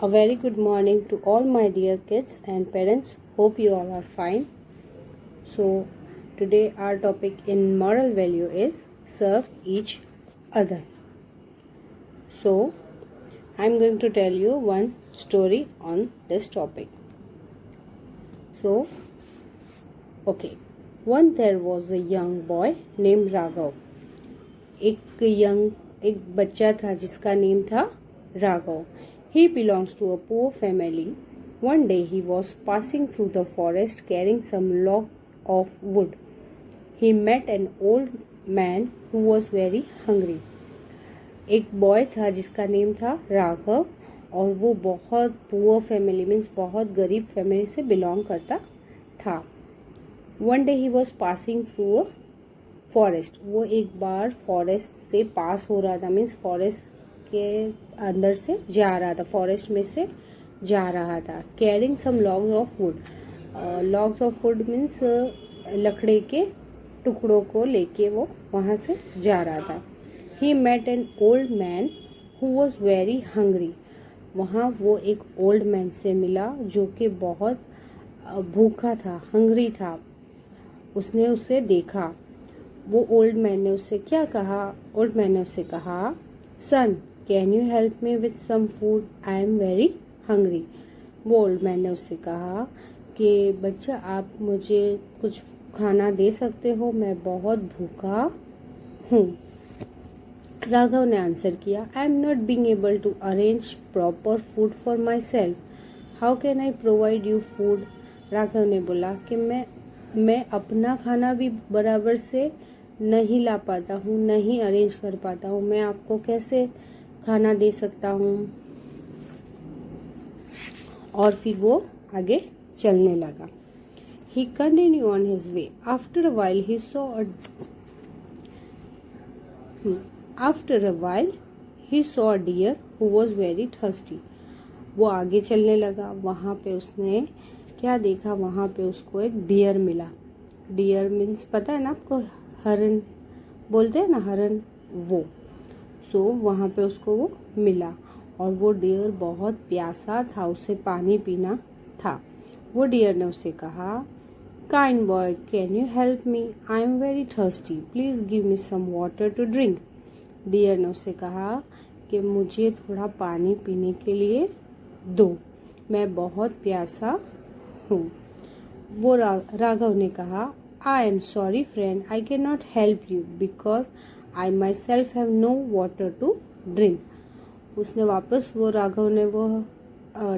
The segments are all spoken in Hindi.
A very good morning to all my dear kids and parents. Hope you all are fine. So, today our topic in moral value is serve each other. So, I'm going to tell you one story on this topic. So, okay. Once there was a young boy named Raghav. एक बच्चा था जिसका नेम था Raghav. He belongs to a poor family. One day he was passing through the forest carrying some log of wood. He met an old man who was very hungry. एक बॉय था जिसका नेम था राघव और वो बहुत पुअर फैमिली मीन्स बहुत गरीब फैमिली से बिलोंग करता था. One day he was passing through a forest. वो एक बार फॉरेस्ट से पास हो रहा था मीन्स फॉरेस्ट के अंदर से जा रहा था, फॉरेस्ट में से जा रहा था. Carrying some logs of wood. Logs of wood means लकड़ी के टुकड़ों को लेके वो वहां से जा रहा था. He met an old man who was very hungry. वहाँ वो एक ओल्ड मैन से मिला जो कि बहुत भूखा था, हंग्री था. उसने उसे देखा. वो ओल्ड मैन ने उससे क्या कहा? ओल्ड मैन ने उससे कहा, son can you help me with some food, I am very hungry. वो ओल्ड मैन ने उससे कहा कि बच्चा आप मुझे कुछ खाना दे सकते हो, मैं बहुत भूखा हूँ. राघव ने आंसर किया, I am not being able to arrange proper food for myself, how can I provide you food. Raghav ने बोला कि मैं अपना खाना भी बराबर से नहीं ला पाता हूँ, नहीं अरेंज कर पाता हूँ, मैं आपको कैसे खाना दे सकता हूँ. और फिर वो आगे चलने लगा. He continued on his way. After a while he saw a deer who was very thirsty. वो आगे चलने लगा. वहाँ पे उसने क्या देखा? वहाँ पे उसको एक डियर मिला. डियर मीन्स पता है ना आपको, हरन बोलते हैं ना, हरन वो. सो वहाँ पे उसको वो मिला और वो डियर बहुत प्यासा था, उसे पानी पीना था. वो डियर ने उससे कहा, kind boy can you help me, I am very thirsty, please give me some water to drink. Deer ने उससे कहा कि मुझे थोड़ा पानी पीने के लिए दो, मैं बहुत प्यासा हूँ. वो राघव ने कहा, I am sorry friend, I can not help you because I myself have no water to drink. उसने वापस वो राघव ने वो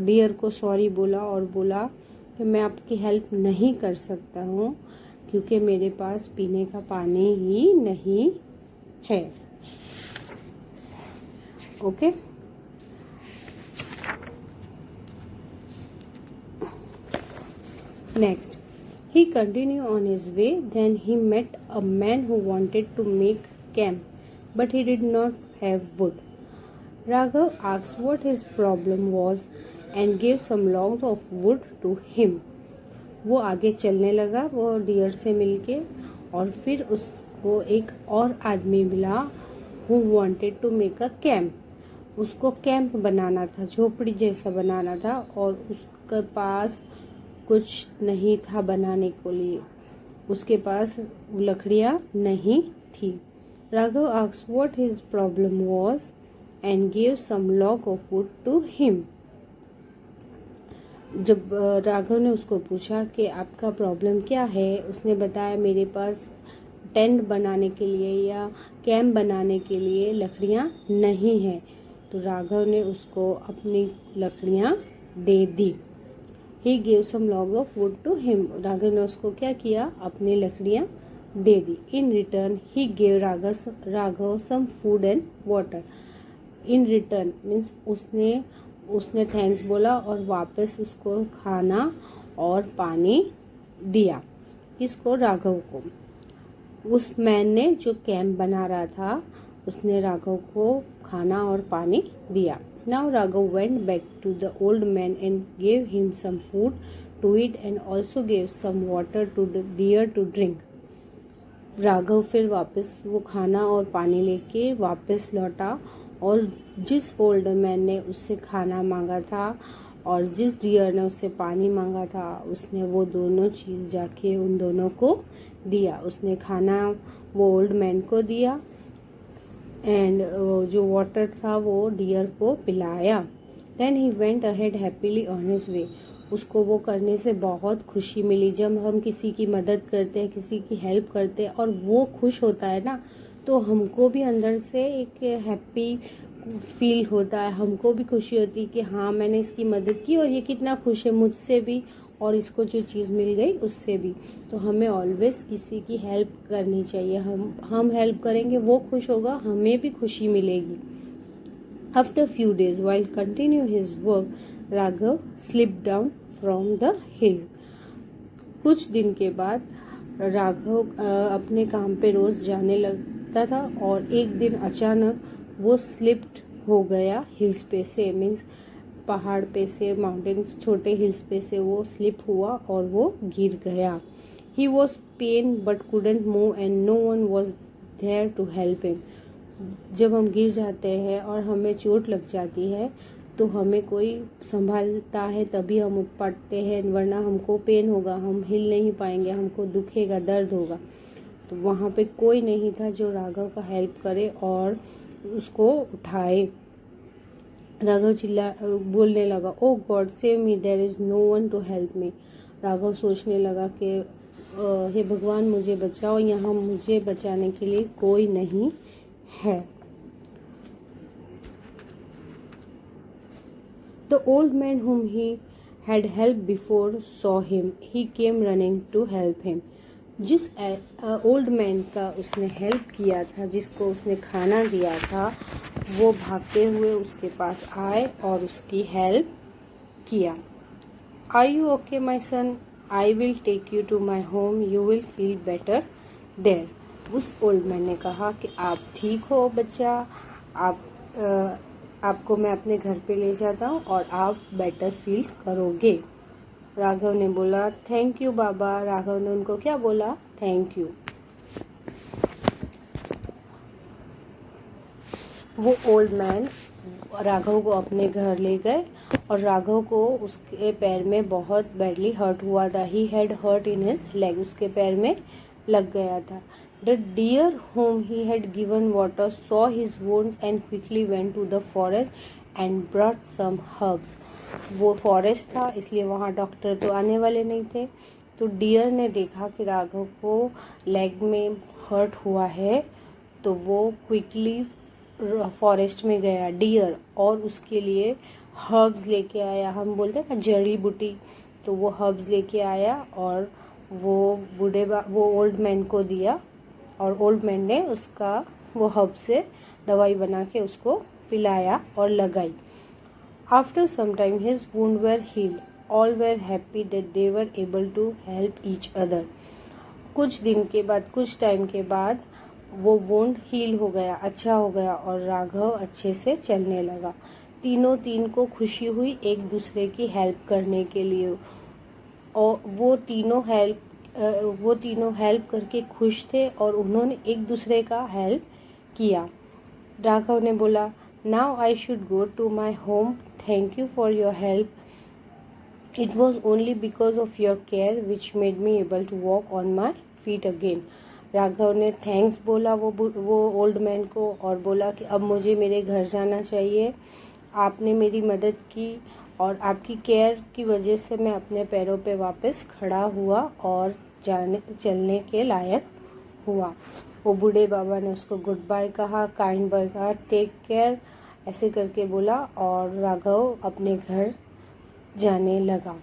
डियर को सॉरी बोला और बोला कि मैं आपकी हेल्प नहीं कर सकता हूँ क्योंकि मेरे पास पीने का पानी ही नहीं है. Okay. Next, he continued on his way. Then he met a man who wanted to make camp, but he did not have wood. Raghav asked what his problem was and gave some logs of wood to him. वो आगे चलने लगा वो डियर से मिलके और फिर उसको एक और आदमी मिला who wanted to make a camp. उसको कैंप बनाना था, झोपड़ी जैसा बनाना था और उसके पास कुछ नहीं था बनाने के लिए, उसके पास लकड़ियां नहीं थी. Raghav asked what his problem was and give some log of wood to him. जब राघव ने उसको पूछा कि आपका प्रॉब्लम क्या है, उसने बताया मेरे पास टेंट बनाने के लिए या कैंप बनाने के लिए लकड़ियां नहीं है. तो राघव ने उसको अपनी लकड़ियां दे दी. He gave some logs of wood to him. Raghav ने उसको क्या किया? अपनी लकड़ियां दे दी. In return, he gave Raghav some food and water. In return means उसने थैंक्स बोला और वापस उसको खाना और पानी दिया. किसको? राघव को. उस मैन ने जो कैंप बना रहा था उसने राघव को खाना और पानी दिया. Now Raghav went back to the old man and gave him some food to eat and also gave some water to the deer to drink. Raghav फिर वापस वो खाना और पानी लेके वापस लौटा और जिस ओल्ड मैन ने उससे खाना मांगा था और जिस डियर ने उससे पानी मांगा था, उसने वो दोनों चीज़ जाके उन दोनों को दिया। उसने खाना वो ओल्ड मैन को दिया एंड जो वाटर था वो डियर को पिलाया। Then he went ahead happily on his way. उसको वो करने से बहुत खुशी मिली। जब हम किसी की मदद करते हैं, किसी की हेल्प करते हैं और वो खुश होता है ना, तो हमको भी अंदर से एक हैप्पी फील होता है। हमको भी खुशी होती है कि हाँ, मैंने इसकी मदद की और ये कितना खुश है मुझसे भी और इसको जो चीज़ मिल गई उससे भी। तो हमें ऑलवेज किसी की हेल्प करनी चाहिए। हम हेल्प करेंगे, वो खुश होगा, हमें भी खुशी मिलेगी। After few days, while continue his work, Raghav slipped down from the hill. कुछ दिन के बाद राघव अपने काम पे रोज जाने लगता था और एक दिन अचानक वो स्लिप्ड हो गया हिल्स पे से, मीन्स पहाड़ पे से, माउंटेन छोटे हिल्स पे से वो स्लिप हुआ और वो गिर गया। He was pain but couldn't move and no one was there to help him. जब हम गिर जाते हैं और हमें चोट लग जाती है तो हमें कोई संभालता है तभी हम उठ पाते हैं, वरना हमको पेन होगा, हम हिल नहीं पाएंगे, हमको दुखेगा, दर्द होगा। तो वहाँ पे कोई नहीं था जो राघव का हेल्प करे और उसको उठाए। राघव बोलने लगा, oh God save me, there is no one to help me. Raghav सोचने लगा कि हे भगवान मुझे बचाओ, यहाँ मुझे बचाने के लिए कोई नहीं है। The old man whom he had helped before saw him. He came running to help him. जिस ओल्ड मैन का उसने हेल्प किया था, जिसको उसने खाना दिया था, वो भागते हुए उसके पास आए और उसकी हेल्प किया। Are you okay, my son? I will take you to my home. You will feel better there. उस ओल्ड मैन ने कहा कि आप ठीक हो बच्चा, आपको मैं अपने घर पे ले जाता हूँ और आप बेटर फील करोगे। राघव ने बोला थैंक यू बाबा। राघव ने उनको क्या बोला? Thank you. वो ओल्ड मैन राघव को अपने घर ले गए और राघव को उसके पैर में बहुत बैडली हर्ट हुआ था। He had hurt in his leg, उसके पैर में लग गया था। The deer whom he had given water saw his wounds and quickly went to the forest and brought some herbs. वो फॉरेस्ट था इसलिए वहाँ डॉक्टर तो आने वाले नहीं थे। तो डियर ने देखा कि राघव को लेग में हर्ट हुआ है तो वो क्विकली फॉरेस्ट में गया डियर और उसके लिए हर्ब्स लेके आया। हम बोलते हैं ना जड़ी बूटी, तो वो हर्ब्स लेके आया और वो ओल्ड मैन को दिया और ओल्ड मैन ने उसका वो हर्ब से दवाई बना के उसको पिलाया और लगाई। After some time his wound were healed, all were happy that they were able to help each other. कुछ दिन के बाद, कुछ टाइम के बाद वो वुंड हील हो गया, अच्छा हो गया और राघव अच्छे से चलने लगा। तीन को खुशी हुई एक दूसरे की हेल्प करने के लिए और वो तीनों हेल्प करके खुश थे और उन्होंने एक दूसरे का हेल्प किया। राघव ने बोला now I should go to my home, thank you for your help, it was only because of your care which made me able to walk on my feet again. Raghav ने थैंक्स बोला वो ओल्ड मैन को और बोला कि अब मुझे मेरे घर जाना चाहिए, आपने मेरी मदद की और आपकी केयर की वजह से मैं अपने पैरों पे वापस खड़ा हुआ और चलने के लायक हुआ। वो बूढ़े बाबा ने उसको गुड बाय कहा, काइंड बाय कहा, टेक केयर ऐसे करके बोला और राघव अपने घर जाने लगा।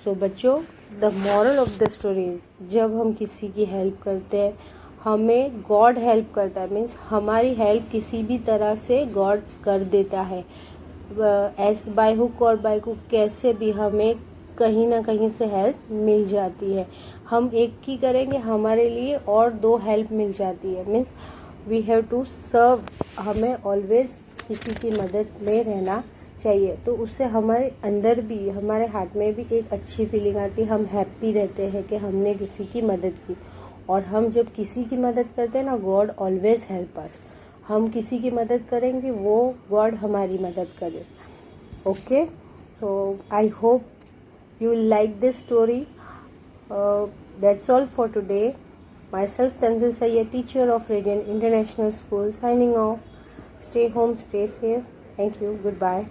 सो बच्चों, the moral of the stories, जब हम किसी की हेल्प करते हैं हमें गॉड हेल्प करता है, मीन्स हमारी हेल्प किसी भी तरह से गॉड कर देता है। बाय हुक और बाय हुक कैसे भी हमें कहीं ना कहीं से हेल्प मिल जाती है। हम एक की करेंगे हमारे लिए और दो हेल्प मिल जाती है, means we have to serve. हमें ऑलवेज किसी की मदद में रहना चाहिए, तो उससे हमारे अंदर भी, हमारे हार्ट में भी एक अच्छी फीलिंग आती है। हम हैप्पी रहते हैं कि हमने किसी की मदद की और हम जब किसी की मदद करते हैं ना, गॉड ऑलवेज हेल्प अस। हम किसी की मदद करेंगे, वो गॉड हमारी मदद करे. Okay, so I hope you like this story. That's all for today. Myself Tanzil Sayyed, teacher of Radiant International School, signing off. Stay home, stay safe. Thank you. Goodbye.